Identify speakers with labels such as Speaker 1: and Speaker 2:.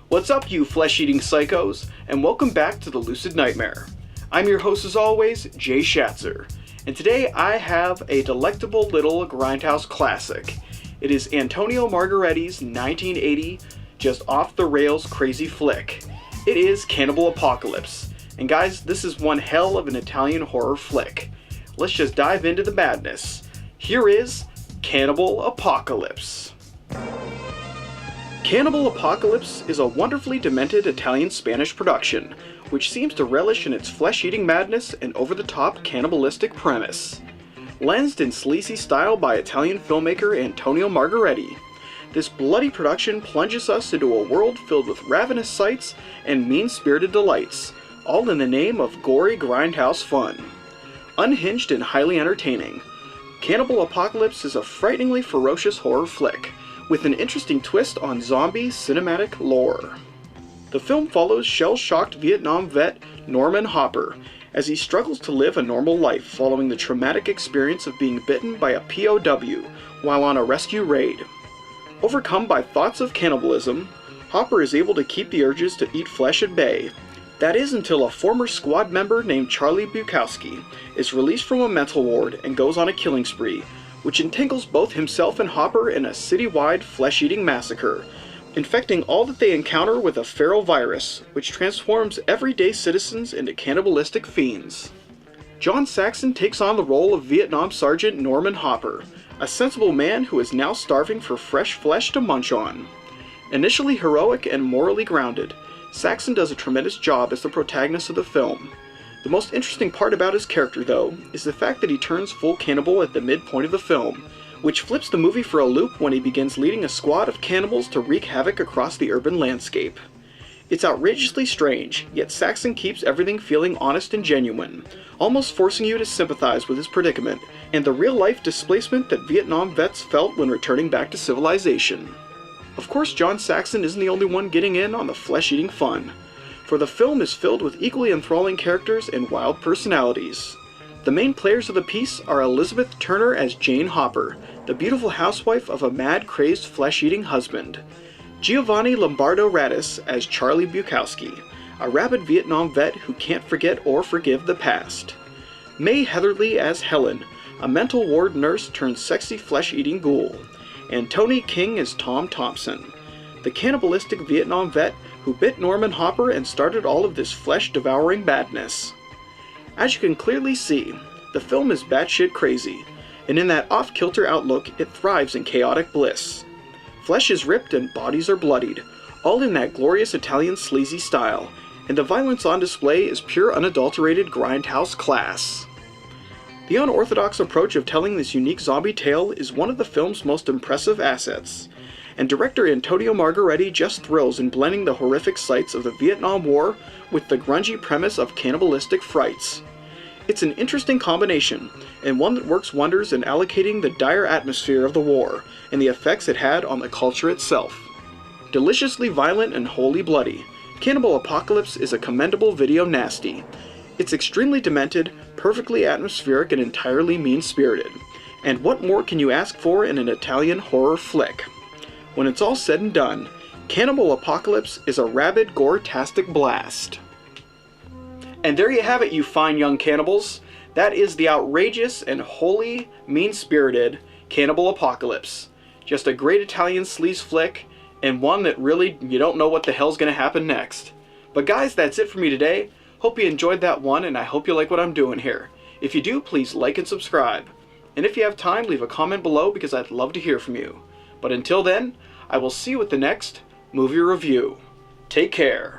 Speaker 1: What's up, you flesh-eating psychos, and welcome back to the Lucid Nightmare. I'm your host as always, Jay Schatzer, and today I have a delectable little grindhouse classic. It is Antonio Margheriti's 1980, just off-the-rails crazy flick. It is Cannibal Apocalypse, and guys, this is one hell of an Italian horror flick. Let's just dive into the madness. Here is Cannibal Apocalypse. Cannibal Apocalypse is a wonderfully demented Italian-Spanish production, which seems to relish in its flesh-eating madness and over-the-top cannibalistic premise. Lensed in sleazy style by Italian filmmaker Antonio Margheriti, this bloody production plunges us into a world filled with ravenous sights and mean-spirited delights, all in the name of gory grindhouse fun. Unhinged and highly entertaining, Cannibal Apocalypse is a frighteningly ferocious horror flick, with an interesting twist on zombie cinematic lore. The film follows shell-shocked Vietnam vet Norman Hopper as he struggles to live a normal life following the traumatic experience of being bitten by a POW while on a rescue raid. Overcome by thoughts of cannibalism, Hopper is able to keep the urges to eat flesh at bay. That is until a former squad member named Charlie Bukowski is released from a mental ward and goes on a killing spree, which entangles both himself and Hopper in a city-wide flesh-eating massacre, infecting all that they encounter with a feral virus, which transforms everyday citizens into cannibalistic fiends. John Saxon takes on the role of Vietnam Sergeant Norman Hopper, a sensible man who is now starving for fresh flesh to munch on. Initially heroic and morally grounded, Saxon does a tremendous job as the protagonist of the film. The most interesting part about his character, though, is the fact that he turns full cannibal at the midpoint of the film, which flips the movie for a loop when he begins leading a squad of cannibals to wreak havoc across the urban landscape. It's outrageously strange, yet Saxon keeps everything feeling honest and genuine, almost forcing you to sympathize with his predicament, and the real-life displacement that Vietnam vets felt when returning back to civilization. Of course, John Saxon isn't the only one getting in on the flesh-eating fun, for the film is filled with equally enthralling characters and wild personalities. The main players of the piece are Elizabeth Turner as Jane Hopper, the beautiful housewife of a mad, crazed, flesh-eating husband; Giovanni Lombardo Radis as Charlie Bukowski, a rabid Vietnam vet who can't forget or forgive the past; May Heatherly as Helen, a mental ward nurse turned sexy flesh-eating ghoul; and Tony King as Tom Thompson, the cannibalistic Vietnam vet who bit Norman Hopper and started all of this flesh-devouring madness. As you can clearly see, the film is batshit crazy, and in that off-kilter outlook, it thrives in chaotic bliss. Flesh is ripped and bodies are bloodied, all in that glorious Italian sleazy style, and the violence on display is pure unadulterated grindhouse class. The unorthodox approach of telling this unique zombie tale is one of the film's most impressive assets, and director Antonio Margheriti just thrills in blending the horrific sights of the Vietnam War with the grungy premise of cannibalistic frights. It's an interesting combination, and one that works wonders in allocating the dire atmosphere of the war and the effects it had on the culture itself. Deliciously violent and wholly bloody, Cannibal Apocalypse is a commendable video nasty. It's extremely demented, perfectly atmospheric, and entirely mean-spirited. And what more can you ask for in an Italian horror flick? When it's all said and done, Cannibal Apocalypse is a rabid gore-tastic blast. And there you have it, you fine young cannibals. That is the outrageous and wholly mean-spirited Cannibal Apocalypse. Just a great Italian sleaze flick, and one that really, you don't know what the hell's gonna happen next. But guys, that's it for me today. Hope you enjoyed that one, and I hope you like what I'm doing here. If you do, please like and subscribe. And if you have time, leave a comment below because I'd love to hear from you. But until then, I will see you at the next movie review. Take care.